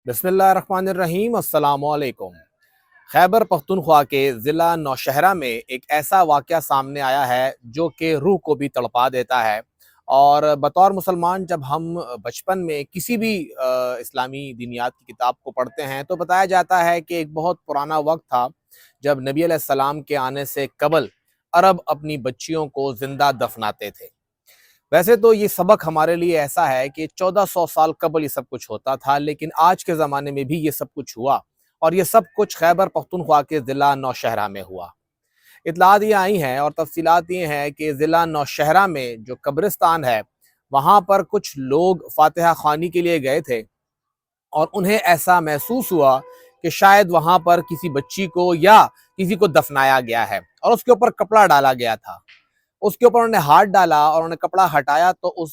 بسم اللہ الرحمن الرحیم۔ السلام علیکم۔ خیبر پختونخوا کے ضلع نوشہرہ میں ایک ایسا واقعہ سامنے آیا ہے جو کہ روح کو بھی تڑپا دیتا ہے، اور بطور مسلمان جب ہم بچپن میں کسی بھی اسلامی دینیات کی کتاب کو پڑھتے ہیں تو بتایا جاتا ہے کہ ایک بہت پرانا وقت تھا جب نبی علیہ السلام کے آنے سے قبل عرب اپنی بچیوں کو زندہ دفناتے تھے۔ ویسے تو یہ سبق ہمارے لیے ایسا ہے کہ 1400 سال قبل یہ سب کچھ ہوتا تھا، لیکن آج کے زمانے میں بھی یہ سب کچھ ہوا، اور یہ سب کچھ خیبر پختونخوا کے ضلع نوشہرہ میں ہوا۔ اطلاعات یہ آئی ہیں اور تفصیلات یہ ہیں کہ ضلع نوشہرہ میں جو قبرستان ہے وہاں پر کچھ لوگ فاتحہ خوانی کے لیے گئے تھے، اور انہیں ایسا محسوس ہوا کہ شاید وہاں پر کسی بچی کو یا کسی کو دفنایا گیا ہے، اور اس کے اوپر کپڑا ڈالا گیا تھا۔ اس کے اوپر انہوں نے ہاتھ ڈالا اور انہوں نے کپڑا ہٹایا تو اس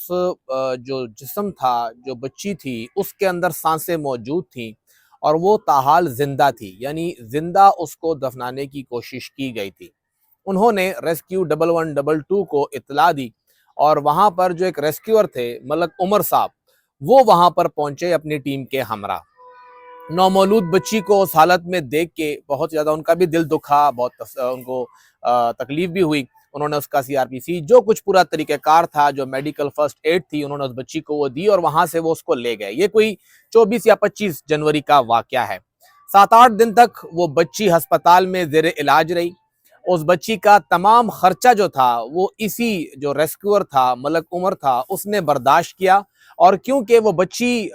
جو جسم تھا، جو بچی تھی، اس کے اندر سانسیں موجود تھیں اور وہ تاحال زندہ تھی، یعنی زندہ اس کو دفنانے کی کوشش کی گئی تھی۔ انہوں نے ریسکیو 1122 کو اطلاع دی، اور وہاں پر جو ایک ریسکیور تھے ملک عمر صاحب، وہ وہاں پر پہنچے اپنی ٹیم کے ہمراہ۔ نومولود بچی کو اس حالت میں دیکھ کے بہت زیادہ ان کا بھی دل دکھا، بہت ان کو تکلیف بھی ہوئی۔ انہوں نے اس کا CRPC جو کچھ پورا طریقہ کار تھا، جو میڈیکل فرسٹ ایڈ تھی، انہوں نے اس بچی کو وہ دی، اور وہاں سے وہ اس کو لے گئے۔ یہ کوئی 24 یا 25 جنوری کا واقعہ ہے۔ 7-8 دن تک وہ بچی ہسپتال میں زیر علاج رہی۔ اس بچی کا تمام خرچہ جو تھا وہ اسی جو ریسکیور تھا ملک عمر تھا اس نے برداشت کیا، اور کیونکہ وہ بچی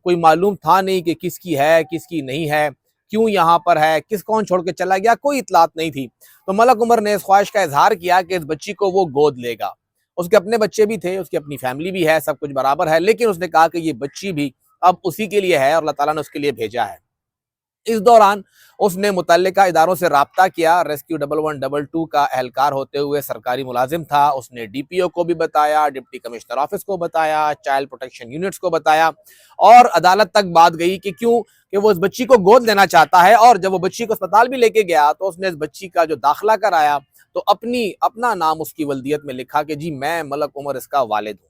کوئی معلوم تھا نہیں کہ کس کی ہے کس کی نہیں ہے، کیوں یہاں پر ہے، کون چھوڑ کے چلا گیا، کوئی اطلاعات نہیں تھی، تو ملک عمر نے اس خواہش کا اظہار کیا کہ اس بچی کو وہ گود لے گا۔ اس کے اپنے بچے بھی تھے، اس کی اپنی فیملی بھی ہے، سب کچھ برابر ہے، لیکن اس نے کہا کہ یہ بچی بھی اب اسی کے لیے ہے اور اللہ تعالیٰ نے اس کے لیے بھیجا ہے۔ اس دوران اس نے متعلقہ اداروں سے رابطہ کیا۔ ریسکیو 1122 کا اہلکار ہوتے ہوئے سرکاری ملازم تھا، اس نے DPO کو بھی بتایا، ڈپٹی کمشنر آفس کو بتایا، چائلڈ پروٹیکشن یونٹس کو بتایا، اور عدالت تک بات گئی کہ کیوں کہ وہ اس بچی کو گود لینا چاہتا ہے۔ اور جب وہ بچی کو اسپتال بھی لے کے گیا تو اس نے اس بچی کا جو داخلہ کرایا تو اپنا نام اس کی ولدیت میں لکھا کہ جی میں ملک عمر اس کا والد ہوں۔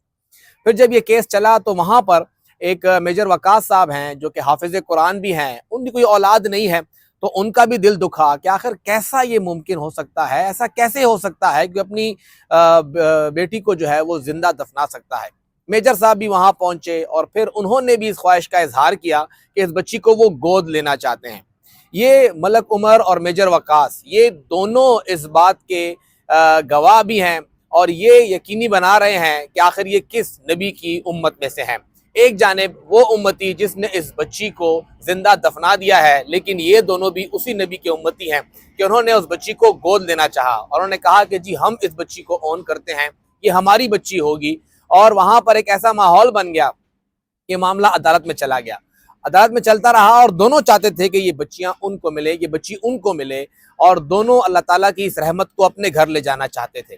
پھر جب یہ کیس چلا تو وہاں پر ایک میجر وقاص صاحب ہیں جو کہ حافظ قرآن بھی ہیں، ان کی کوئی اولاد نہیں ہے، تو ان کا بھی دل دکھا کہ آخر کیسا یہ ممکن ہو سکتا ہے، ایسا کیسے ہو سکتا ہے کہ اپنی بیٹی کو جو ہے وہ زندہ دفنا سکتا ہے۔ میجر صاحب بھی وہاں پہنچے اور پھر انہوں نے بھی اس خواہش کا اظہار کیا کہ اس بچی کو وہ گود لینا چاہتے ہیں۔ یہ ملک عمر اور میجر وقاص یہ دونوں اس بات کے گواہ بھی ہیں، اور یہ یقینی بنا رہے ہیں کہ آخر یہ کس نبی کی امت میں سے ہیں۔ ایک جانب وہ امتی جس نے اس بچی کو زندہ دفنا دیا ہے، لیکن یہ دونوں بھی اسی نبی کے امتی ہیں کہ انہوں نے اس بچی کو گود لینا چاہا، اور انہوں نے کہا کہ جی ہم اس بچی کو اون کرتے ہیں، یہ ہماری بچی ہوگی۔ اور وہاں پر ایک ایسا ماحول بن گیا کہ معاملہ عدالت میں چلا گیا، عدالت میں چلتا رہا، اور دونوں چاہتے تھے کہ یہ بچیاں ان کو ملے، یہ بچی ان کو ملے، اور دونوں اللہ تعالیٰ کی اس رحمت کو اپنے گھر لے جانا چاہتے تھے۔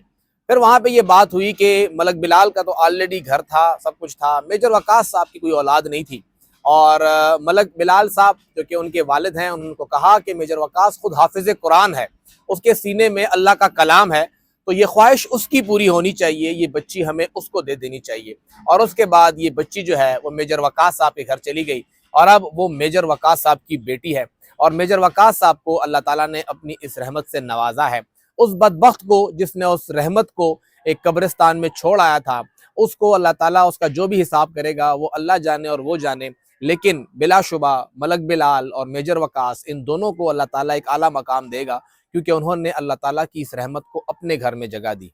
پھر وہاں پہ یہ بات ہوئی کہ ملک بلال کا تو آلریڈی گھر تھا، سب کچھ تھا، میجر وقاص صاحب کی کوئی اولاد نہیں تھی، اور ملک بلال صاحب جو کہ ان کے والد ہیں انہوں نے کو کہا کہ میجر وقاص خود حافظ قرآن ہے، اس کے سینے میں اللہ کا کلام ہے، تو یہ خواہش اس کی پوری ہونی چاہیے، یہ بچی ہمیں اس کو دے دینی چاہیے۔ اور اس کے بعد یہ بچی جو ہے وہ میجر وقاص صاحب کے گھر چلی گئی، اور اب وہ میجر وقاص صاحب کی بیٹی ہے، اور میجر وقاص صاحب کو اللہ تعالیٰ نے اپنی اس رحمت سے نوازا ہے۔ اس بدبخت کو جس نے اس رحمت کو ایک قبرستان میں چھوڑ آیا تھا، اس کو اللہ تعالیٰ اس کا جو بھی حساب کرے گا وہ اللہ جانے اور وہ جانے، لیکن بلا شبہ ملک بلال اور میجر وقاص ان دونوں کو اللہ تعالیٰ ایک اعلیٰ مقام دے گا، کیونکہ انہوں نے اللہ تعالیٰ کی اس رحمت کو اپنے گھر میں جگہ دی۔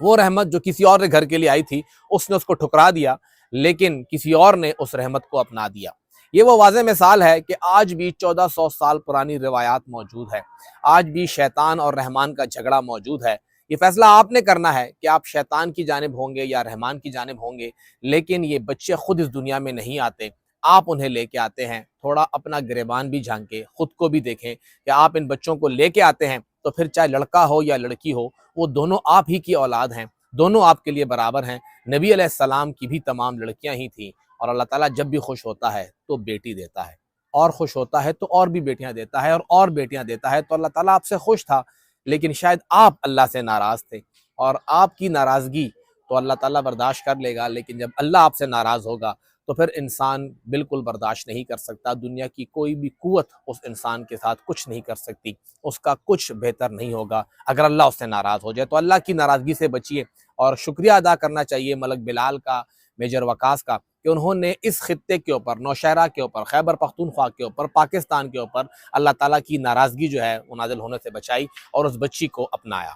وہ رحمت جو کسی اور گھر کے لیے آئی تھی اس نے اس کو ٹھکرا دیا، لیکن کسی اور نے اس رحمت کو اپنا دیا۔ یہ وہ واضح مثال ہے کہ آج بھی 1400 سال پرانی روایات موجود ہے، آج بھی شیطان اور رحمان کا جھگڑا موجود ہے۔ یہ فیصلہ آپ نے کرنا ہے کہ آپ شیطان کی جانب ہوں گے یا رحمان کی جانب ہوں گے، لیکن یہ بچے خود اس دنیا میں نہیں آتے، آپ انہیں لے کے آتے ہیں۔ تھوڑا اپنا گریبان بھی جھانکیں، خود کو بھی دیکھیں کہ آپ ان بچوں کو لے کے آتے ہیں تو پھر چاہے لڑکا ہو یا لڑکی ہو، وہ دونوں آپ ہی کی اولاد ہیں، دونوں آپ کے لیے برابر ہیں۔ نبی علیہ السلام کی بھی تمام لڑکیاں ہی تھیں، اور اللہ تعالیٰ جب بھی خوش ہوتا ہے تو بیٹی دیتا ہے، اور خوش ہوتا ہے تو اور بھی بیٹیاں دیتا ہے، اور بیٹیاں دیتا ہے۔ تو اللہ تعالیٰ آپ سے خوش تھا، لیکن شاید آپ اللہ سے ناراض تھے، اور آپ کی ناراضگی تو اللہ تعالیٰ برداشت کر لے گا، لیکن جب اللہ آپ سے ناراض ہوگا تو پھر انسان بالکل برداشت نہیں کر سکتا، دنیا کی کوئی بھی قوت اس انسان کے ساتھ کچھ نہیں کر سکتی، اس کا کچھ بہتر نہیں ہوگا اگر اللہ اس سے ناراض ہو جائے۔ تو اللہ کی ناراضگی سے بچیے، اور شکریہ ادا کرنا چاہیے ملک بلال کا، میجر وقاص کا، کہ انہوں نے اس خطے کے اوپر، نوشہرہ کے اوپر، خیبر پختونخوا کے اوپر، پاکستان کے اوپر اللہ تعالیٰ کی ناراضگی جو ہے وہ نازل ہونے سے بچائی اور اس بچی کو اپنایا۔